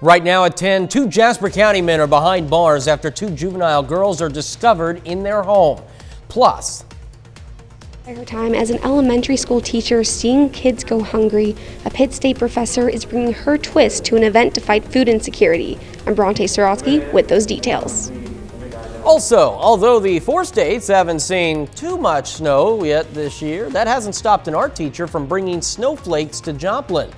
Right now at 10, two Jasper County men are behind bars after two juvenile girls are discovered in their home. Plus, Her time as an elementary school teacher seeing kids go hungry, a Pitt State professor is bringing her twist to an event to fight food insecurity. I'm Bronte Sorotsky with those details. also, although the 4 states haven't seen too much snow yet this year, that hasn't stopped an art teacher from bringing snowflakes to Joplin.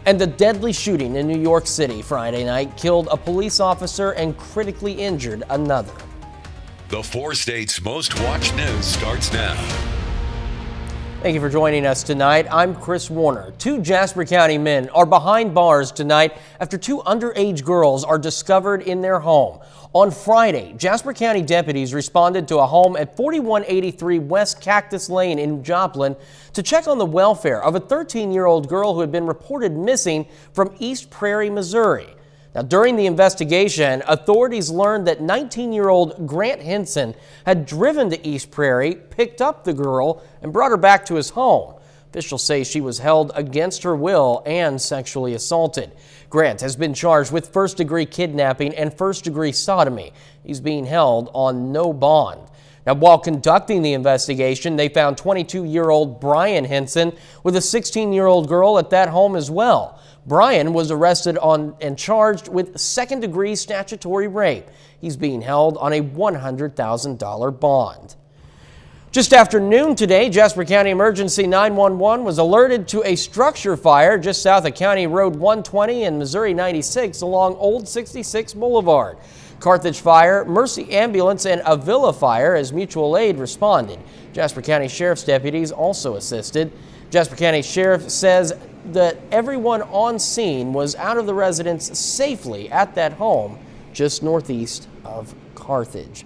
And the deadly shooting in New York City Friday night killed a police officer and critically injured another. The 4 states' most watched news starts now. Thank you for joining us tonight. I'm Chris Warner. Two Jasper County men are behind bars tonight after two underage girls are discovered in their home. On Friday, Jasper County deputies responded to a home at 4183 West Cactus Lane in Joplin to check on the welfare of a 13-year-old girl who had been reported missing from East Prairie, Missouri. Now, during the investigation, authorities learned that 19-year-old Grant Henson had driven to East Prairie, picked up the girl, and brought her back to his home. Officials say she was held against her will and sexually assaulted. Grant has been charged with first-degree kidnapping and first-degree sodomy. He's being held on no bond. Now, while conducting the investigation, they found 22-year-old Brian Henson with a 16-year-old girl at that home as well. Brian was arrested and charged with second-degree statutory rape. He's being held on a $100,000 bond. Just after noon today, Jasper County Emergency 911 was alerted to a structure fire just south of County Road 120 and Missouri 96 along Old 66 Boulevard. Carthage Fire, Mercy Ambulance, and Avila Fire as mutual aid responded. Jasper County Sheriff's deputies also assisted. Jasper County Sheriff says that everyone on scene was out of the residence safely at that home just northeast of Carthage.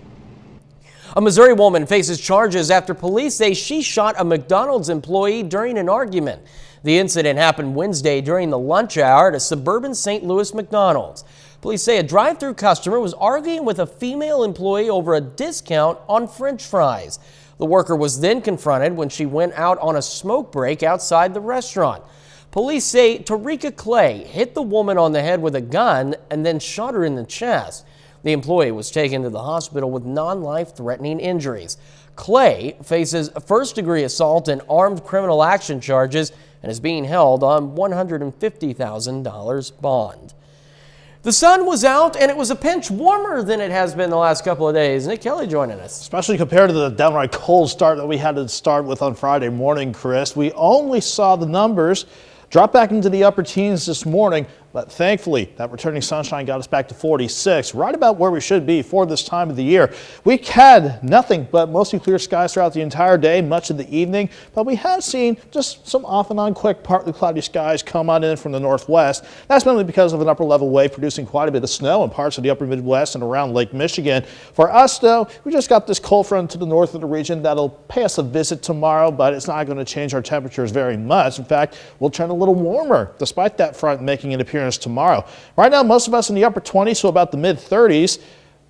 A Missouri woman faces charges after police say she shot a McDonald's employee during an argument. The incident happened Wednesday during the lunch hour at a suburban St. Louis McDonald's. Police say a drive-through customer was arguing with a female employee over a discount on French fries. The worker was then confronted when she went out on a smoke break outside the restaurant. Police say Tarika Clay hit the woman on the head with a gun and then shot her in the chest. The employee was taken to the hospital with non-life-threatening injuries. Clay faces first-degree assault and armed criminal action charges and is being held on $150,000 bond. The sun was out and it was a pinch warmer than it has been the last couple of days. Nick Kelly joining us. Especially compared to the downright cold start that we had to start with on Friday morning, Chris. We only saw the numbers drop back into the upper teens this morning, but thankfully that returning sunshine got us back to 46, right about where we should be for this time of the year. We had nothing but mostly clear skies throughout the entire day, much of the evening, but we have seen just some off and on quick partly cloudy skies come on in from the northwest. That's mainly because of an upper level wave producing quite a bit of snow in parts of the upper Midwest and around Lake Michigan. For us though, we just got this cold front to the north of the region that'll pay us a visit tomorrow, but it's not going to change our temperatures very much. In fact, we'll turn a little warmer despite that front making an appearance tomorrow. Right now, most of us in the upper 20s, so about the mid 30s,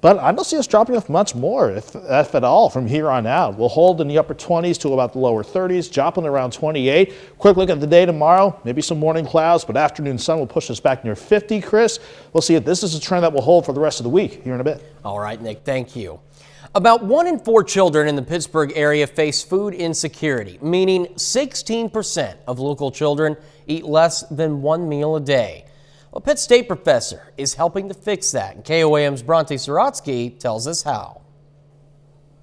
but I don't see us dropping off much more, if at all, from here on out. We'll hold in the upper 20s to about the lower 30s, Joplin around 28. Quick look at the day tomorrow, maybe some morning clouds, but afternoon sun will push us back near 50, Chris. We'll see if this is a trend that will hold for the rest of the week here in a bit. All right, Nick, thank you. About 1 in 4 children in the Pittsburgh area face food insecurity, meaning 16% of local children eat less than one meal a day. A Pitt State professor is helping to fix that, and KOAM's Bronte Sorotsky tells us how.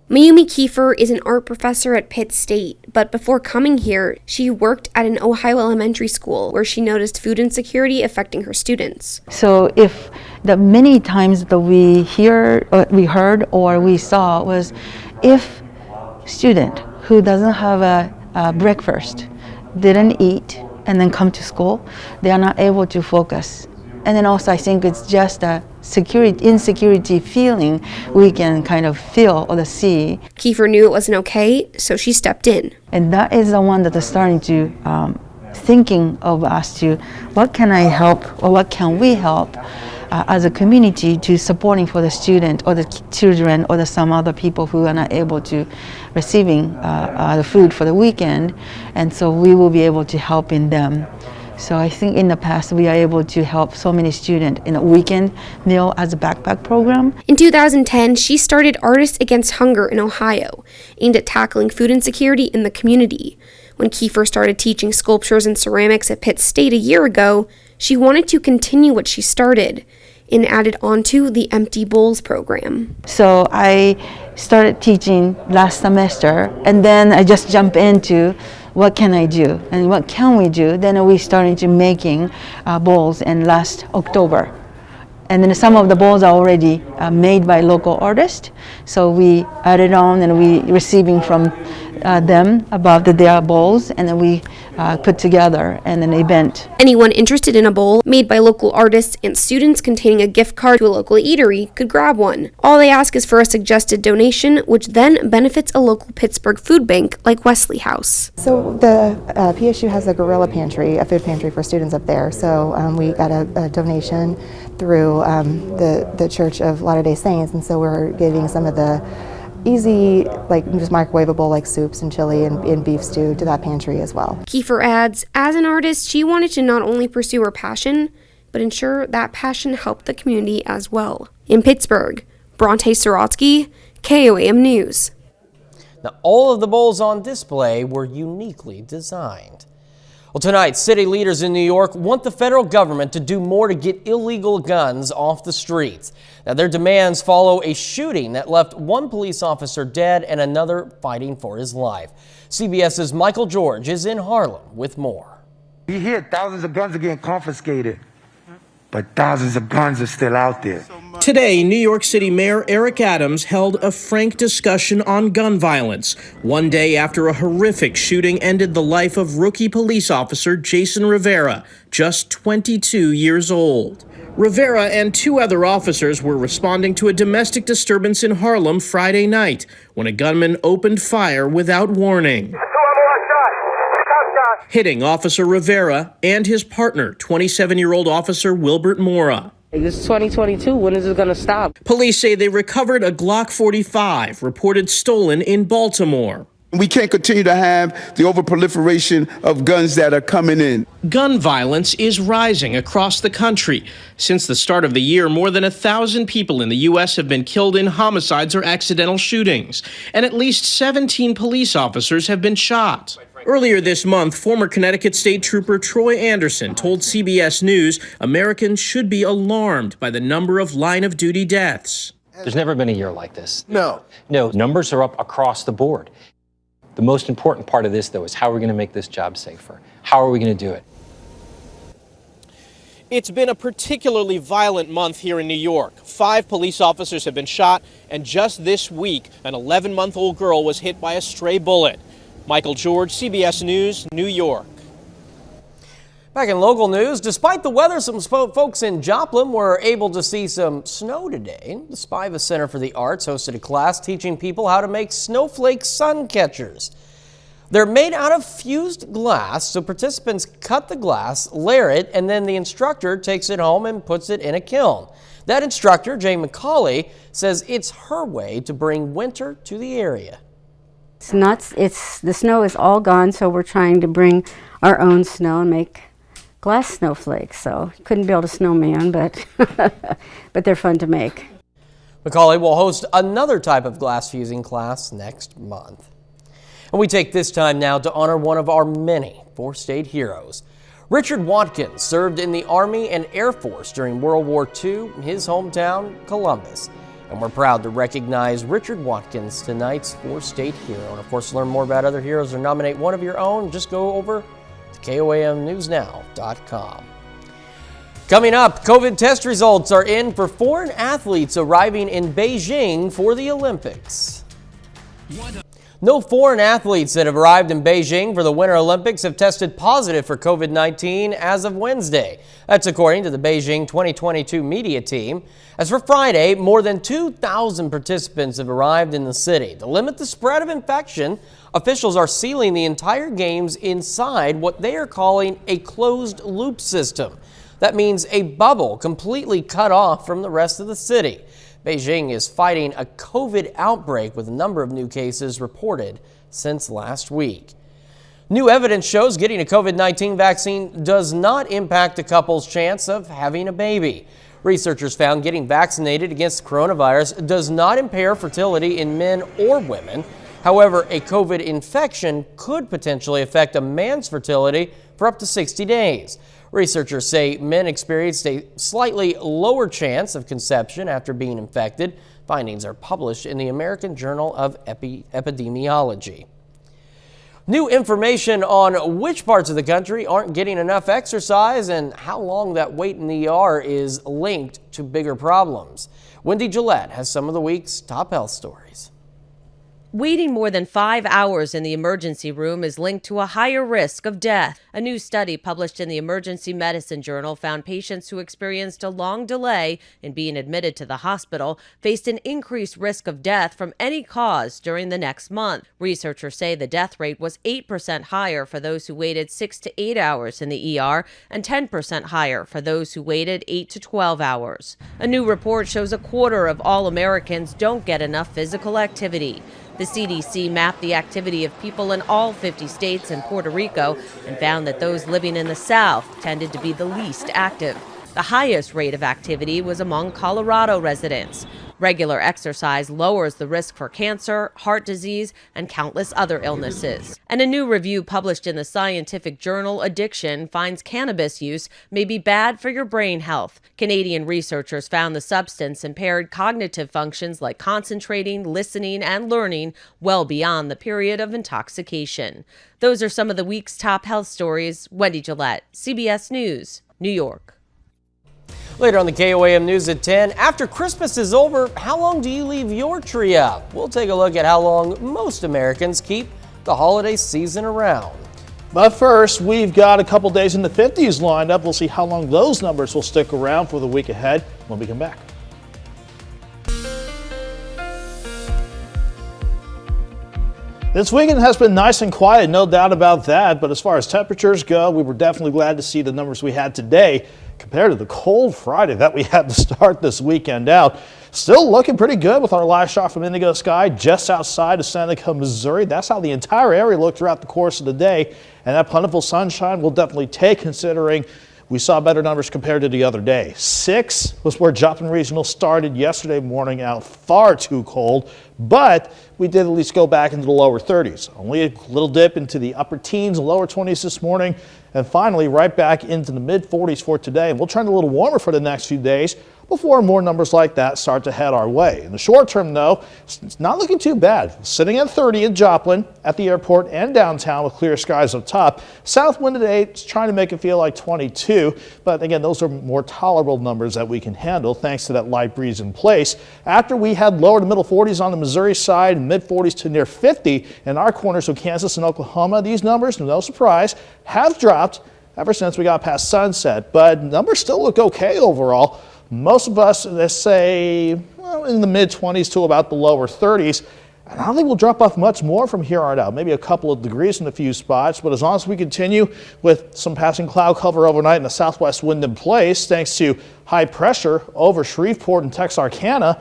Mayumi Kiefer is an art professor at Pitt State, but before coming here, she worked at an Ohio elementary school where she noticed food insecurity affecting her students. So if the many times that we heard or we saw was if student who doesn't have a breakfast didn't eat and then come to school, they are not able to focus. And then also I think it's just a insecurity feeling we can kind of feel or see. Kiefer knew it wasn't okay, so she stepped in. And that is the one that is starting to thinking of us to what can I help or what can we help as a community to supporting for the student or the children or some other people who are not able to receiving the food for the weekend, and so we will be able to help in them So I think in the past we are able to help so many students in a weekend meal as a backpack program. In 2010, she started Artists Against Hunger in Ohio, aimed at tackling food insecurity in the community. When Kiefer started teaching sculptures and ceramics at Pitt State a year ago, she wanted to continue what she started and added onto the Empty Bowls program. So I started teaching last semester, and then I just jumped into what can I do and what can we do. Then we started to making bowls in last October. And then some of the bowls are already made by local artists. So we added on and we receiving from them about their bowls, and then we put together in an event. Anyone interested in a bowl made by local artists and students containing a gift card to a local eatery could grab one. All they ask is for a suggested donation, which then benefits a local Pittsburgh food bank like Wesley House. So the PSU has a gorilla pantry, a food pantry for students up there. So we got a donation through the Church of Latter-day Saints, and so we're giving some of the easy, like just microwavable, like soups and chili and beef stew to that pantry as well. Kiefer adds, as an artist, she wanted to not only pursue her passion, but ensure that passion helped the community as well. In Pittsburgh, Bronte Sorotsky, KOAM News. Now, all of the bowls on display were uniquely designed. Well, tonight, city leaders in New York want the federal government to do more to get illegal guns off the streets. Now, their demands follow a shooting that left one police officer dead and another fighting for his life. CBS's Michael George is in Harlem with more. We hear thousands of guns are getting confiscated, but thousands of guns are still out there. Today, New York City Mayor Eric Adams held a frank discussion on gun violence, one day after a horrific shooting ended the life of rookie police officer Jason Rivera, just 22 years old. Rivera and two other officers were responding to a domestic disturbance in Harlem Friday night when a gunman opened fire without warning, hitting Officer Rivera and his partner, 27-year-old Officer Wilbert Mora. It's 2022. When is it going to stop? Police say they recovered a Glock 45, reported stolen in Baltimore. We can't continue to have the overproliferation of guns that are coming in. Gun violence is rising across the country. Since the start of the year, more than 1,000 people in the U.S. have been killed in homicides or accidental shootings, and at least 17 police officers have been shot. Earlier this month, former Connecticut State Trooper Troy Anderson told CBS News Americans should be alarmed by the number of line-of-duty deaths. There's never been a year like this. No. No, numbers are up across the board. The most important part of this, though, is how we're going to make this job safer. How are we going to do it? It's been a particularly violent month here in New York. 5 police officers have been shot, and just this week, an 11-month-old girl was hit by a stray bullet. Michael George, CBS News, New York. Back in local news, despite the weather, some folks in Joplin were able to see some snow today. The Spiva Center for the Arts hosted a class teaching people how to make Snowflake Sun Catchers. They're made out of fused glass, so participants cut the glass, layer it, and then the instructor takes it home and puts it in a kiln. That instructor, Jay McCauley, says it's her way to bring winter to the area. It's nuts. The snow is all gone, so we're trying to bring our own snow and make glass snowflakes. So couldn't build a snowman, but but they're fun to make. McCauley will host another type of glass fusing class next month. And we take this time now to honor one of our many four-state heroes. Richard Watkins served in the Army and Air Force during World War II in his hometown, Columbus. And we're proud to recognize Richard Watkins, tonight's four-state hero. And of course, to learn more about other heroes or nominate one of your own, just go over to KOAMNewsNow.com. Coming up, COVID test results are in for foreign athletes arriving in Beijing for the Olympics. No foreign athletes that have arrived in Beijing for the Winter Olympics have tested positive for COVID-19 as of Wednesday. That's according to the Beijing 2022 media team. As for Friday, more than 2,000 participants have arrived in the city. To limit the spread of infection, officials are sealing the entire games inside what they are calling a closed-loop system. That means a bubble completely cut off from the rest of the city. Beijing is fighting a COVID outbreak with a number of new cases reported since last week. New evidence shows getting a COVID-19 vaccine does not impact a couple's chance of having a baby. Researchers found getting vaccinated against coronavirus does not impair fertility in men or women. However, a COVID infection could potentially affect a man's fertility for up to 60 days. Researchers say men experienced a slightly lower chance of conception after being infected. Findings are published in the American Journal of Epidemiology. New information on which parts of the country aren't getting enough exercise and how long that wait in the ER is linked to bigger problems. Wendy Gillette has some of the week's top health stories. Waiting more than 5 hours in the emergency room is linked to a higher risk of death. A new study published in the Emergency Medicine Journal found patients who experienced a long delay in being admitted to the hospital faced an increased risk of death from any cause during the next month. Researchers say the death rate was 8% higher for those who waited 6 to 8 hours in the ER and 10% higher for those who waited 8 to 12 hours. A new report shows a quarter of all Americans don't get enough physical activity. The CDC mapped the activity of people in all 50 states and Puerto Rico and found that those living in the South tended to be the least active. The highest rate of activity was among Colorado residents. Regular exercise lowers the risk for cancer, heart disease, and countless other illnesses. And a new review published in the scientific journal Addiction finds cannabis use may be bad for your brain health. Canadian researchers found the substance impaired cognitive functions like concentrating, listening, and learning well beyond the period of intoxication. Those are some of the week's top health stories. Wendy Gillette, CBS News, New York. Later on the KOAM News at 10, after Christmas is over, how long do you leave your tree up? We'll take a look at how long most Americans keep the holiday season around. But first, we've got a couple days in the 50s lined up. We'll see how long those numbers will stick around for the week ahead when we come back. This weekend has been nice and quiet, no doubt about that. But as far as temperatures go, we were definitely glad to see the numbers we had today compared to the cold Friday that we had to start this weekend out. Still looking pretty good with our live shot from Indigo Sky just outside of Seneca, Missouri. That's how the entire area looked throughout the course of the day. And that plentiful sunshine will definitely take, considering we saw better numbers compared to the other day. 6 was where Joplin Regional started yesterday morning, out far too cold, but we did at least go back into the lower 30s. Only a little dip into the upper teens, lower 20s this morning, and finally right back into the mid 40s for today. And we'll trend a little warmer for the next few days before more numbers like that start to head our way. In the short term, though, it's not looking too bad. Sitting at 30 in Joplin, at the airport and downtown with clear skies up top. South wind at 8 is trying to make it feel like 22, but again, those are more tolerable numbers that we can handle thanks to that light breeze in place. After we had lower to middle 40s on the Missouri side and mid 40s to near 50 in our corners of Kansas and Oklahoma, these numbers, no surprise, have dropped ever since we got past sunset, but numbers still look okay overall. Most of us, let's say, well, in the mid-20s to about the lower 30s. And I don't think we'll drop off much more from here on out. Maybe a couple of degrees in a few spots. But as long as we continue with some passing cloud cover overnight and a southwest wind in place, thanks to high pressure over Shreveport and Texarkana,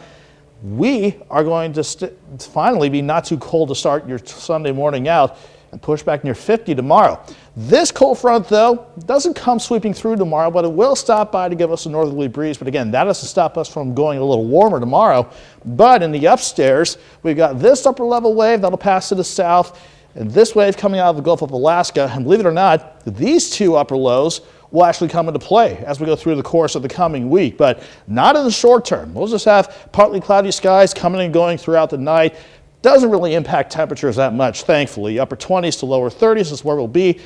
we are going to finally be not too cold to start your Sunday morning out and push back near 50 tomorrow. This cold front, though, doesn't come sweeping through tomorrow, but it will stop by to give us a northerly breeze. But again, that doesn't stop us from going a little warmer tomorrow. But in the upstairs, we've got this upper level wave that'll pass to the south, and this wave coming out of the Gulf of Alaska. And believe it or not, these two upper lows will actually come into play as we go through the course of the coming week, but not in the short term. We'll just have partly cloudy skies coming and going throughout the night. Doesn't really impact temperatures that much, thankfully. Upper 20s to lower 30s is where we'll be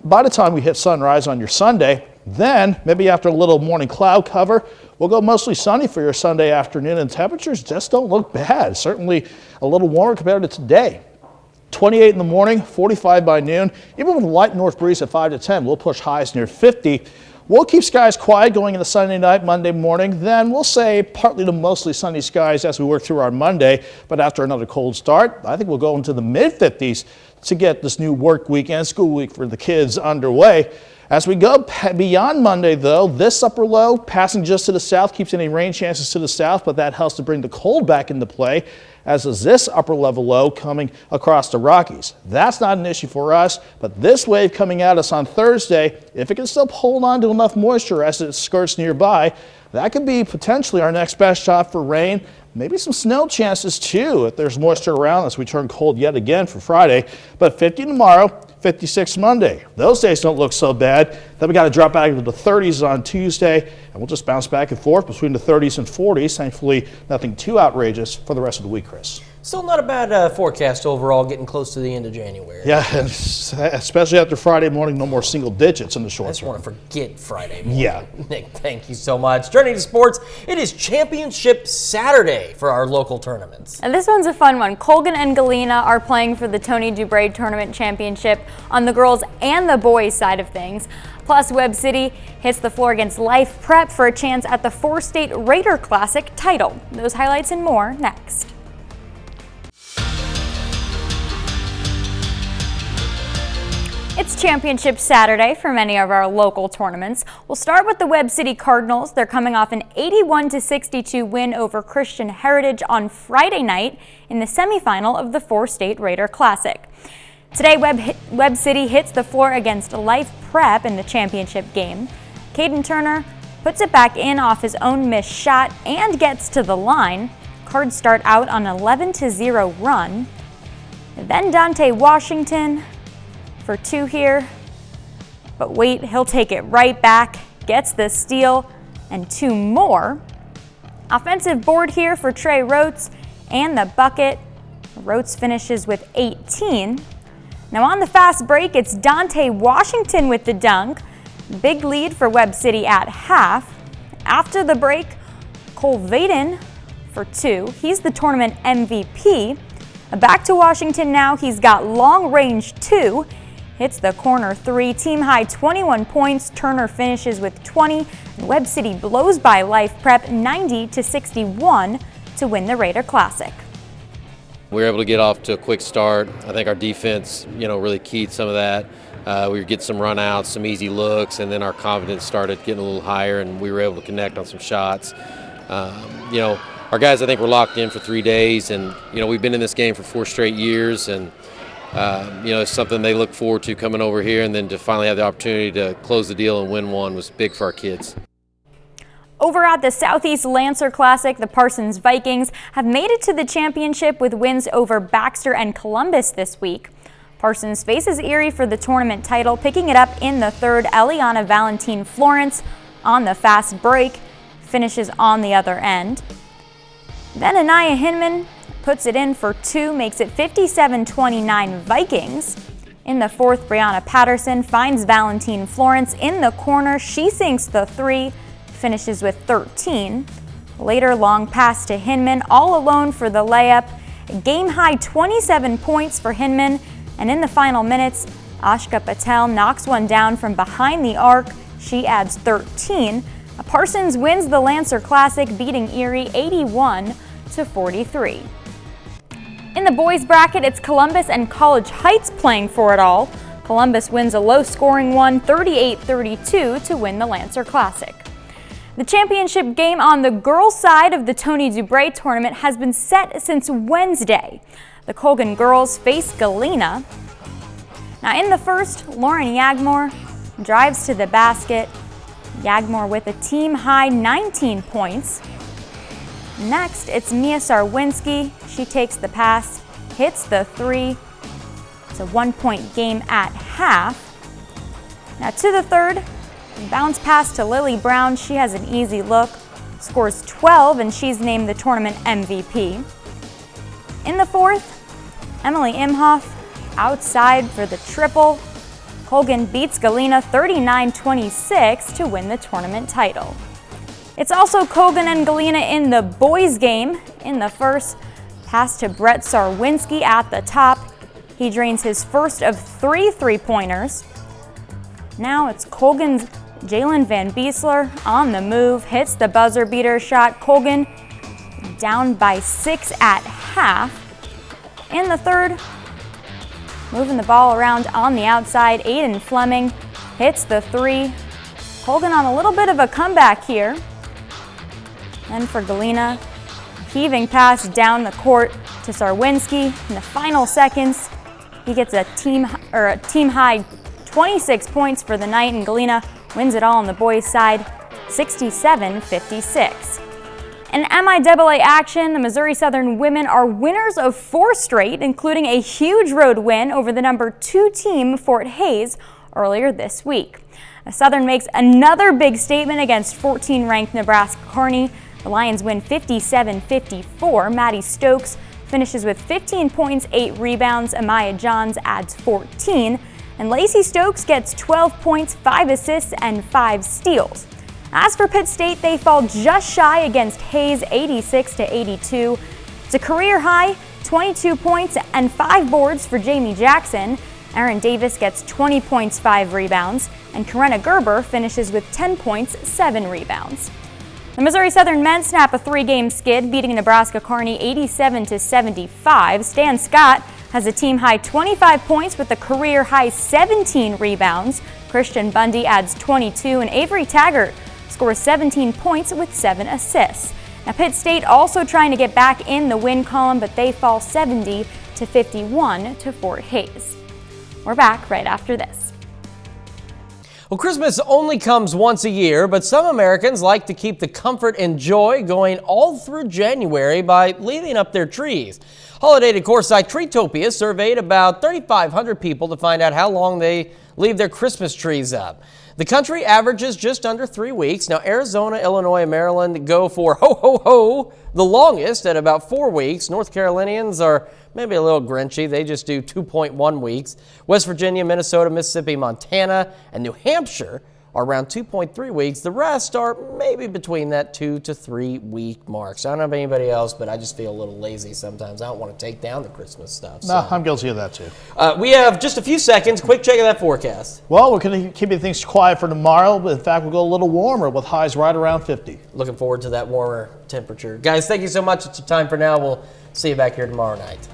by the time we hit sunrise on your Sunday. Then, maybe after a little morning cloud cover, we'll go mostly sunny for your Sunday afternoon, and temperatures just don't look bad. Certainly a little warmer compared to today. 28 in the morning, 45 by noon. Even with a light north breeze at 5 to 10, we'll push highs near 50. We'll keep skies quiet going into Sunday night, Monday morning. Then we'll say partly to mostly sunny skies as we work through our Monday. But after another cold start, I think we'll go into the mid-50s to get this new work weekend, school week for the kids underway. As we go beyond Monday, though, this upper low passing just to the south keeps any rain chances to the south, but that helps to bring the cold back into play. as is this upper level low coming across the Rockies. That's not an issue for us, but this wave coming at us on Thursday, if it can still hold on to enough moisture as it skirts nearby, that could be potentially our next best shot for rain. Maybe some snow chances too if there's moisture around as we turn cold yet again for Friday. But 50 tomorrow, 56 Monday. Those days don't look so bad. Then we got to drop back into the 30s on Tuesday, and we'll just bounce back and forth between the 30s and 40s. Thankfully, nothing too outrageous for the rest of the week, Chris. Still not a bad forecast overall, getting close to the end of January. Yeah, especially after Friday morning, no more single digits in the short term. I just want to forget Friday morning. Yeah. Nick, thank you so much. Turning to sports, it is Championship Saturday for our local tournaments. And this one's a fun one. Colgan and Galena are playing for the Tony Dubray Tournament Championship on the girls and the boys side of things. Plus, Webb City hits the floor against Life Prep for a chance at the 4-state Raider Classic title. Those highlights and more next. It's Championship Saturday for many of our local tournaments. We'll start with the Webb City Cardinals. They're coming off an 81-62 win over Christian Heritage on Friday night in the semifinal of the 4-state Raider Classic. Today, Webb City hits the floor against Life Prep in the championship game. Caden Turner puts it back in off his own missed shot and gets to the line. Cards start out on an 11-0 run. Then Dante Washington for 2 here, but wait, he'll take it right back, gets the steal, and 2 more. Offensive board here for Trey Rotes and the bucket. Rotes finishes with 18. Now on the fast break, it's Dante Washington with the dunk. Big lead for Webb City at half. After the break, Cole Vaden for 2. He's the tournament MVP. Back to Washington now, he's got long range 2. Hits the corner 3, team high 21 points. Turner finishes with 20. Webb City blows by Life Prep 90-61 to win the Raider Classic. We were able to get off to a quick start. I think our defense, really keyed some of that. We were getting some run outs, some easy looks, and then our confidence started getting a little higher, and we were able to connect on some shots. Our guys, I think, were locked in for 3 days, and we've been in this game for 4 straight years, and it's something they look forward to coming over here, and then to finally have the opportunity to close the deal and win one was big for our kids. Over at the Southeast Lancer Classic, the Parsons Vikings have made it to the championship with wins over Baxter and Columbus this week. Parsons faces Erie for the tournament title, picking it up in the third. Eliana Valentine Florence on the fast break finishes on the other end. Then Anaya Hinman puts it in for 2, makes it 57-29 Vikings. In the fourth, Brianna Patterson finds Valentine Florence in the corner. She sinks the 3, finishes with 13. Later, long pass to Hinman, all alone for the layup. Game high 27 points for Hinman. And in the final minutes, Ashka Patel knocks one down from behind the arc. She adds 13. Parsons wins the Lancer Classic, beating Erie 81-43. In the boys bracket, it's Columbus and College Heights playing for it all. Columbus wins a low-scoring one, 38-32, to win the Lancer Classic. The championship game on the girls' side of the Tony Dubray tournament has been set since Wednesday. The Colgan girls face Galena. Now in the first, Lauren Yagmore drives to the basket. Yagmore with a team-high 19 points. Next, it's Mia Sarwinski. She takes the pass, hits the 3. It's a 1-point game at half. Now to the third, bounce pass to Lily Brown. She has an easy look, scores 12, and she's named the tournament MVP. In the fourth, Emily Imhoff outside for the triple. Colgan beats Galena 39-26 to win the tournament title. It's also Colgan and Galena in the boys' game. In the first, pass to Brett Sarwinski at the top. He drains his first of 3 three-pointers. Now it's Colgan's Jalen Van Beesler on the move, hits the buzzer beater shot. Colgan down by 6 at half. In the third, moving the ball around on the outside, Aiden Fleming hits the 3. Colgan on a little bit of a comeback here. Then for Galena, Heaving pass down the court to Sarwinski in the final seconds. He gets a team high 26 points for the night, and Galena wins it all on the boys' side, 67-56. In MIAA action, the Missouri Southern women are winners of 4 straight, including a huge road win over the number 2 team, Fort Hays, earlier this week. Southern makes another big statement against 14-ranked Nebraska Kearney. The Lions win 57-54. Maddie Stokes finishes with 15 points, 8 rebounds. Amaya Johns adds 14. And Lacey Stokes gets 12 points, 5 assists, and 5 steals. As for Pitt State, they fall just shy against Hayes, 86-82. It's a career high, 22 points and 5 boards for Jamie Jackson. Aaron Davis gets 20 points, 5 rebounds, and Karenna Gerber finishes with 10 points, 7 rebounds. The Missouri Southern men snap a 3-game skid, beating Nebraska Kearney 87-75. Stan Scott has a team-high 25 points with a career-high 17 rebounds. Christian Bundy adds 22, and Avery Taggart scores 17 points with 7 assists. Now, Pitt State also trying to get back in the win column, but they fall 70-51 to Fort Hays. We're back right after this. Well, Christmas only comes once a year, but some Americans like to keep the comfort and joy going all through January by leaving up their trees. Holiday decor site Treetopia surveyed about 3,500 people to find out how long they leave their Christmas trees up. The country averages just under 3 weeks. Now, Arizona, Illinois, and Maryland go for ho, ho, ho, the longest at about 4 weeks. North Carolinians are maybe a little grinchy. They just do 2.1 weeks. West Virginia, Minnesota, Mississippi, Montana, and New Hampshire are around 2.3 weeks. The rest are maybe between that 2 to 3 week marks. I don't know about anybody else, but I just feel a little lazy sometimes. I don't want to take down the Christmas stuff. No, I'm guilty of that too. We have just a few seconds. Quick check of that forecast. Well, we're going to keep things quiet for tomorrow, but in fact, we'll go a little warmer with highs right around 50. Looking forward to that warmer temperature. Guys, thank you so much. It's time for now. We'll see you back here tomorrow night.